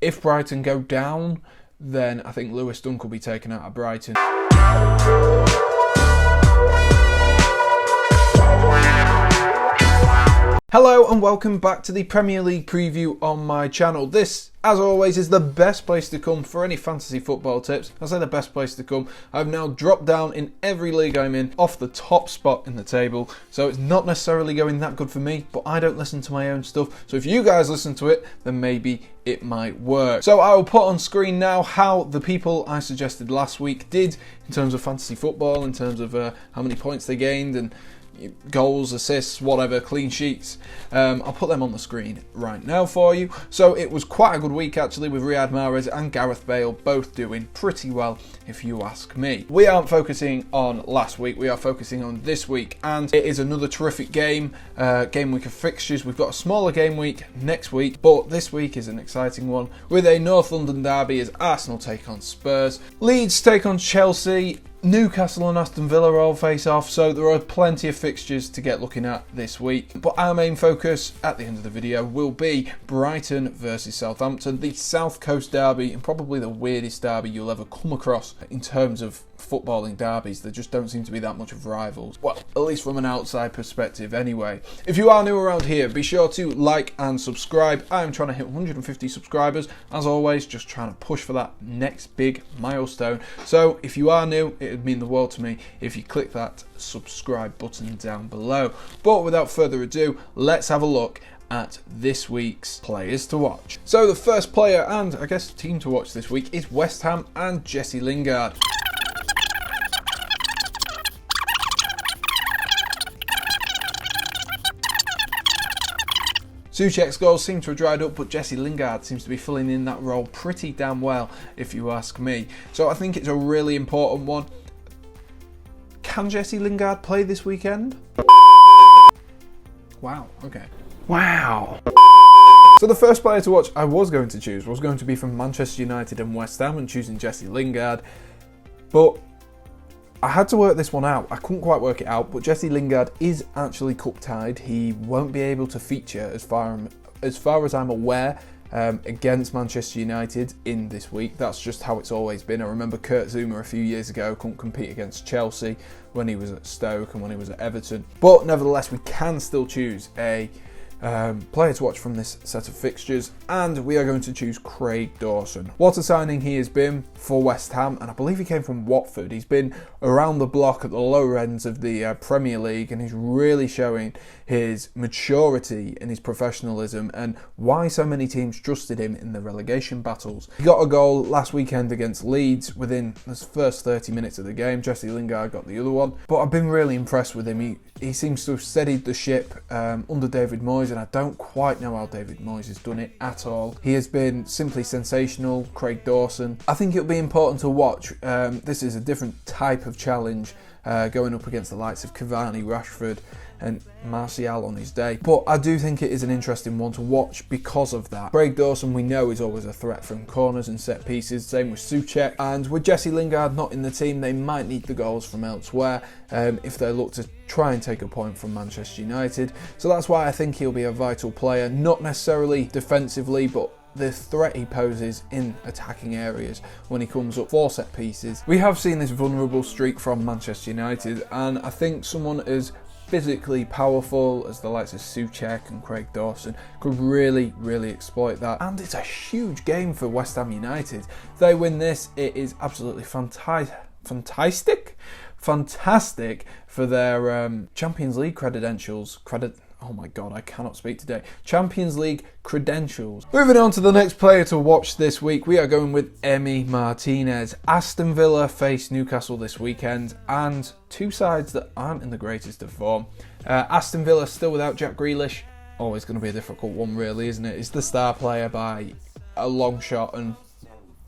If Brighton go down, then I think Lewis Dunk will be taken out of Brighton. Hello and welcome back to the Premier League preview on my channel. This, as always, is the best place to come for any fantasy football tips. I say the best place to come. I've now dropped down in every league I'm in off the top spot in the table, so it's not necessarily going that good for me, but I don't listen to my own stuff. So if you guys listen to it, then maybe it might work. So I will put on screen now how the people I suggested last week did in terms of fantasy football, in terms of how many points they gained and goals, assists, whatever, clean sheets. I'll put them on the screen right now for you. So it was quite a good week actually, with Riyad Mahrez and Gareth Bale both doing pretty well if you ask me. We aren't focusing on last week, we are focusing on this week, and it is another terrific game week of fixtures. We've got a smaller game week next week, but this week is an exciting one with a North London derby as Arsenal take on Spurs, Leeds take on Chelsea, Newcastle and Aston Villa all face off, so there are plenty of fixtures to get looking at this week. But our main focus at the end of the video will be Brighton versus Southampton, the South Coast derby, and probably the weirdest derby you'll ever come across in terms of footballing derbies. There just don't seem to be that much of rivals. Well, at least from an outside perspective anyway. If you are new around here, be sure to like and subscribe. I am trying to hit 150 subscribers. As always, just trying to push for that next big milestone. So if you are new, it would mean the world to me if you click that subscribe button down below. But without further ado, let's have a look at this week's players to watch. So the first player and I guess team to watch this week is West Ham and Jesse Lingard. Soucek's goals seem to have dried up, but Jesse Lingard seems to be filling in that role pretty damn well, if you ask me. So I think it's a really important one. Can Jesse Lingard play this weekend? Wow, okay. Wow. So the first player to watch I was going to choose was going to be from Manchester United and West Ham, and choosing Jesse Lingard. But I had to work this one out. I couldn't quite work it out, but Jesse Lingard is actually cup tied. He won't be able to feature, as far as I'm aware, against Manchester United in this week. That's just how it's always been. I remember Kurt Zouma a few years ago couldn't compete against Chelsea when he was at Stoke and when he was at Everton. But nevertheless, we can still choose a player to watch from this set of fixtures, and we are going to choose Craig Dawson. What a signing he has been for West Ham, and I believe he came from Watford. He's been around the block at the lower ends of the Premier League, and he's really showing his maturity and his professionalism and why so many teams trusted him in the relegation battles. He got a goal last weekend against Leeds within the first 30 minutes of the game. Jesse Lingard got the other one, but I've been really impressed with him. He seems to have steadied the ship under David Moyes, and I don't quite know how David Moyes has done it at all. He has been simply sensational, Craig Dawson. I think it'll be important to watch. This is a different type of challenge, going up against the likes of Cavani, Rashford and Martial on his day. But I do think it is an interesting one to watch because of that. Craig Dawson, we know, is always a threat from corners and set pieces. Same with Soucek. And with Jesse Lingard not in the team, they might need the goals from elsewhere if they look to try and take a point from Manchester United. So that's why I think he'll be a vital player, not necessarily defensively, but the threat he poses in attacking areas when he comes up for set pieces. We have seen this vulnerable streak from Manchester United, and I think someone as physically powerful as the likes of Soucek and Craig Dawson could really exploit that. And it's a huge game for West Ham United. If they win this, it is absolutely fantastic for their Champions League credentials. Oh my God, I cannot speak today. Champions League credentials. Moving on to the next player to watch this week, we are going with Emi Martinez. Aston Villa face Newcastle this weekend, and two sides that aren't in the greatest of form. Aston Villa still without Jack Grealish. Always going to be a difficult one, really, isn't it? It's the star player by a long shot, and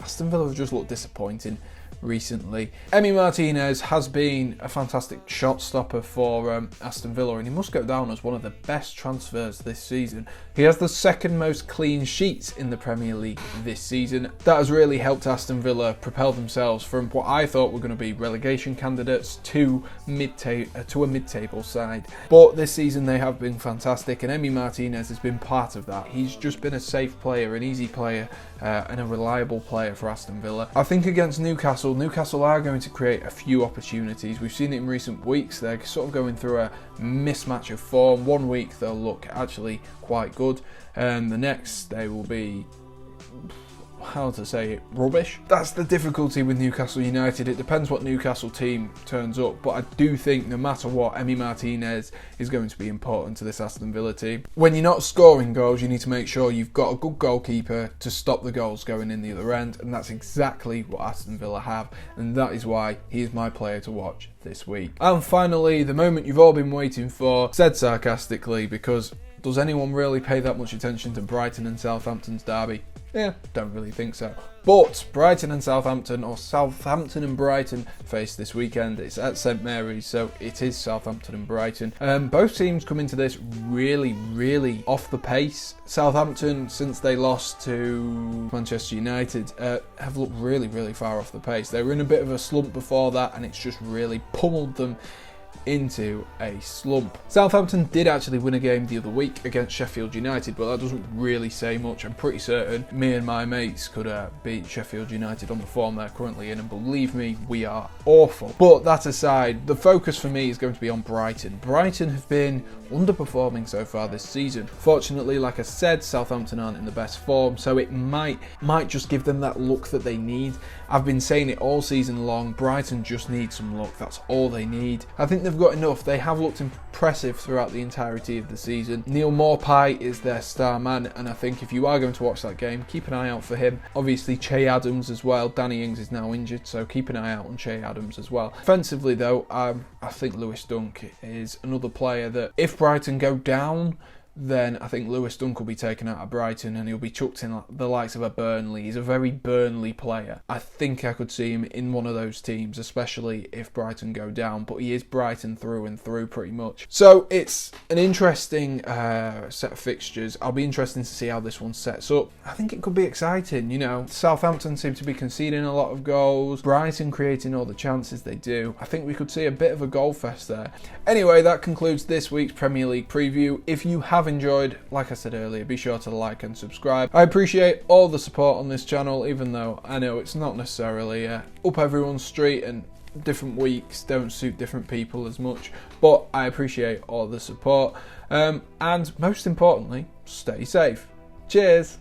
Aston Villa have just looked disappointing recently. Emi Martinez has been a fantastic shot stopper for Aston Villa, and he must go down as one of the best transfers this season. He has the second most clean sheets in the Premier League this season. That has really helped Aston Villa propel themselves from what I thought were going to be relegation candidates to a mid-table side. But this season they have been fantastic, and Emi Martinez has been part of that. He's just been a safe player, an easy player and a reliable player for Aston Villa. I think against Newcastle are going to create a few opportunities. We've seen it in recent weeks. They're sort of going through a mismatch of form. One week they'll look actually quite good, and the next they will be, how to say it, rubbish. That's the difficulty with Newcastle United. It depends what Newcastle team turns up, but I do think no matter what, Emi Martinez is going to be important to this Aston Villa team. When you're not scoring goals, you need to make sure you've got a good goalkeeper to stop the goals going in the other end, and that's exactly what Aston Villa have, and that is why he is my player to watch this week. And finally, the moment you've all been waiting for, said sarcastically, because does anyone really pay that much attention to Brighton and Southampton's derby? Yeah, don't really think so. But Brighton and Southampton, or Southampton and Brighton, face this weekend. It's at St Mary's, so it is Southampton and Brighton. Both teams come into this really off the pace. Southampton, since they lost to Manchester United, have looked really far off the pace. They were in a bit of a slump before that, and it's just really pummeled them into a slump. Southampton did actually win a game the other week against Sheffield United, but that doesn't really say much. I'm pretty certain me and my mates could beat Sheffield United on the form they're currently in, and believe me, we are awful. But that aside, the focus for me is going to be on Brighton. Brighton have been underperforming so far this season. Fortunately, like I said, Southampton aren't in the best form, so it might just give them that luck that they need. I've been saying it all season long, Brighton just need some luck, that's all they need. I think they've got enough. They have looked impressive throughout the entirety of the season. Neil Maupay is their star man, and I think if you are going to watch that game, keep an eye out for him. Obviously Che Adams as well. Danny Ings is now injured, so keep an eye out on Che Adams as well. Offensively though, I think Lewis Dunk is another player that if Brighton go down, then I think Lewis Dunk will be taken out of Brighton and he'll be chucked in the likes of a Burnley. He's a very Burnley player. I think I could see him in one of those teams, especially if Brighton go down, but he is Brighton through and through pretty much. So it's an interesting set of fixtures. I'll be interested to see how this one sets up. I think it could be exciting, you know. Southampton seem to be conceding a lot of goals, Brighton creating all the chances they do. I think we could see a bit of a goal fest there. Anyway, that concludes this week's Premier League preview. If you have enjoyed, like I said earlier, be sure to like and subscribe. I appreciate all the support on this channel, even though I know it's not necessarily up everyone's street and different weeks don't suit different people as much, but I appreciate all the support, and most importantly, stay safe. Cheers.